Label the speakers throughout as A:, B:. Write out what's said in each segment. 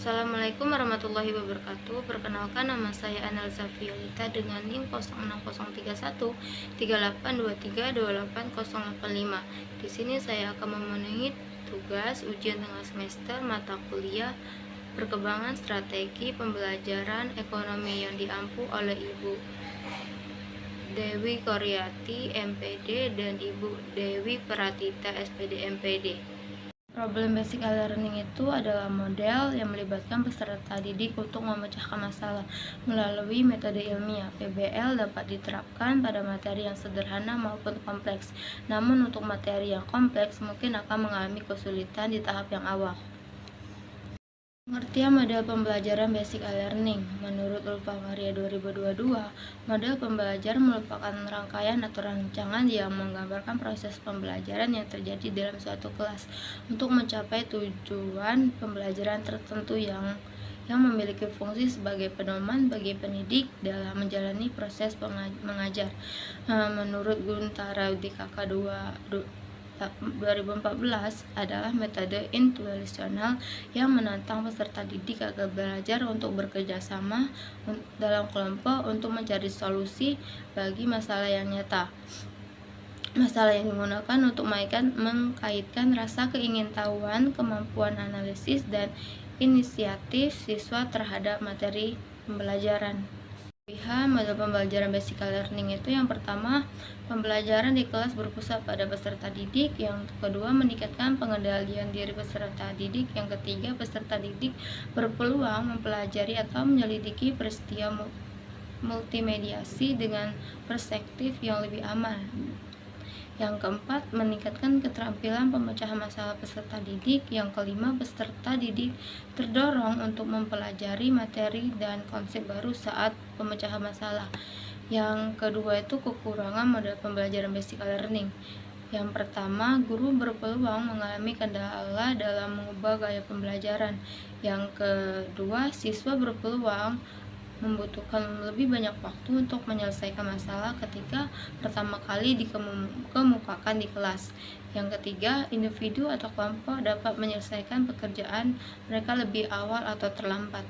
A: Assalamualaikum warahmatullahi wabarakatuh. Perkenalkan, nama saya Analisa Violeta dengan NIM 06031382328085. Di sini saya akan memenuhi tugas ujian tengah semester mata kuliah Perkembangan Strategi Pembelajaran Ekonomi yang diampu oleh Ibu Dewi Koryati MPD dan Ibu Dewi Pratita SPD MPD. Problem basic e-learning itu adalah model yang melibatkan peserta didik untuk memecahkan masalah melalui metode ilmiah. PBL dapat diterapkan pada materi yang sederhana maupun kompleks. Namun untuk materi yang kompleks mungkin akan mengalami kesulitan di tahap yang awal. Pengertian model pembelajaran basic e-learning. Menurut Ulfa-Maria 2022, model pembelajaran merupakan rangkaian atau rancangan yang menggambarkan proses pembelajaran yang terjadi dalam suatu kelas untuk mencapai tujuan pembelajaran tertentu yang memiliki fungsi sebagai pedoman bagi pendidik dalam menjalani proses mengajar. Menurut Guntara di KK 2014 adalah metode intuisional yang menantang peserta didik agar belajar untuk bekerja sama dalam kelompok untuk mencari solusi bagi masalah yang nyata. Masalah yang digunakan untuk mengkaitkan rasa keingintahuan, kemampuan analisis, dan inisiatif siswa terhadap materi pembelajaran. Pilihan model pembelajaran basic learning itu yang pertama, pembelajaran di kelas berpusat pada peserta didik. Yang kedua, meningkatkan pengendalian diri peserta didik. Yang ketiga, peserta didik berpeluang mempelajari atau menyelidiki peristiwa multimediasi dengan perspektif yang lebih aman. Yang keempat, meningkatkan keterampilan pemecahan masalah peserta didik. Yang kelima, peserta didik terdorong untuk mempelajari materi dan konsep baru saat pemecahan masalah. Yang kedua itu kekurangan model pembelajaran basic learning. Yang pertama, guru berpeluang mengalami kendala dalam mengubah gaya pembelajaran. Yang kedua, siswa berpeluang membutuhkan lebih banyak waktu untuk menyelesaikan masalah ketika pertama kali dikemukakan di kelas. Yang ketiga, individu atau kelompok dapat menyelesaikan pekerjaan mereka lebih awal atau terlambat.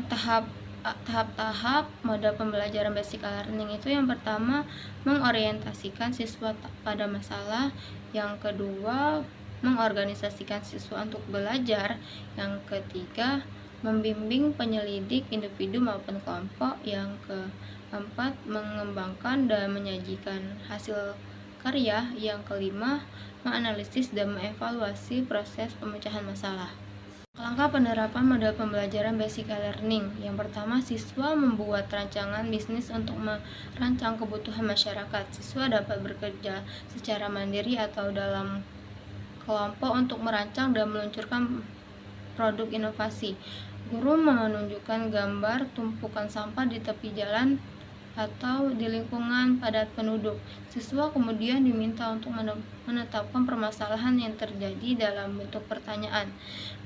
A: Tahap-tahap model pembelajaran basic learning itu yang pertama, mengorientasikan siswa pada masalah. Yang kedua, mengorganisasikan siswa untuk belajar. Yang ketiga, membimbing penyelidik individu maupun kelompok. Yang keempat, mengembangkan dan menyajikan hasil karya. Yang kelima, menganalisis dan mengevaluasi proses pemecahan masalah. Langkah penerapan model pembelajaran basic learning. Yang pertama, siswa membuat rancangan bisnis untuk merancang kebutuhan masyarakat. Siswa dapat bekerja secara mandiri atau dalam kelompok untuk merancang dan meluncurkan produk inovasi. Guru menunjukkan gambar tumpukan sampah di tepi jalan atau di lingkungan padat penduduk. Siswa kemudian diminta untuk menetapkan permasalahan yang terjadi dalam bentuk pertanyaan.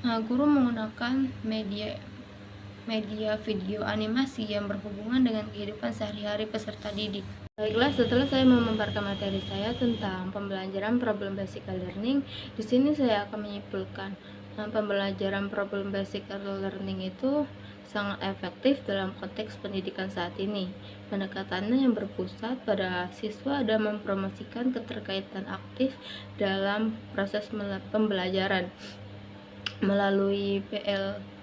A: Guru menggunakan media video animasi yang berhubungan dengan kehidupan sehari-hari peserta didik. Baiklah, setelah saya memaparkan materi saya tentang pembelajaran problem basic learning, di sini saya akan menyimpulkan pembelajaran problem basic learning itu sangat efektif dalam konteks pendidikan saat ini. Pendekatannya yang berpusat pada siswa dan mempromosikan keterkaitan aktif dalam proses pembelajaran. Melalui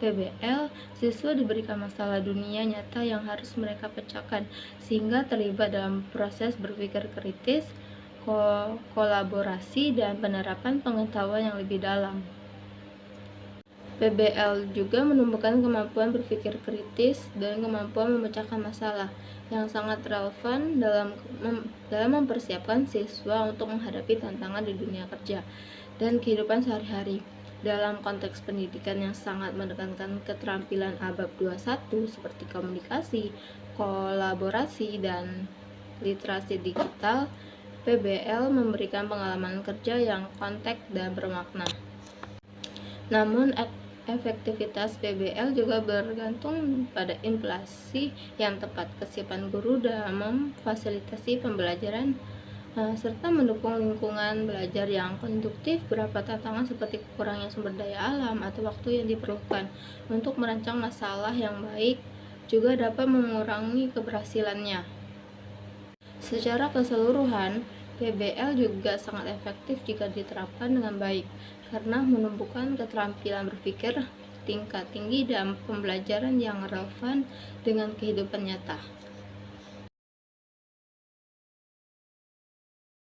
A: PBL, siswa diberikan masalah dunia nyata yang harus mereka pecahkan, sehingga terlibat dalam proses berpikir kritis, kolaborasi, dan penerapan pengetahuan yang lebih dalam. PBL juga menumbuhkan kemampuan berpikir kritis dan kemampuan memecahkan masalah yang sangat relevan dalam mempersiapkan siswa untuk menghadapi tantangan di dunia kerja dan kehidupan sehari-hari. Dalam konteks pendidikan yang sangat menekankan keterampilan abad 21 seperti komunikasi, kolaborasi, dan literasi digital, PBL memberikan pengalaman kerja yang konteks dan bermakna. Namun, efektivitas PBL juga bergantung pada implementasi yang tepat, kesiapan guru dalam memfasilitasi pembelajaran serta mendukung lingkungan belajar yang konduktif. Beberapa tantangan seperti kurangnya sumber daya alam atau waktu yang diperlukan untuk merancang masalah yang baik juga dapat mengurangi keberhasilannya. Secara keseluruhan, PBL juga sangat efektif jika diterapkan dengan baik, karena menumbuhkan keterampilan berpikir tingkat tinggi dan pembelajaran yang relevan dengan kehidupan nyata.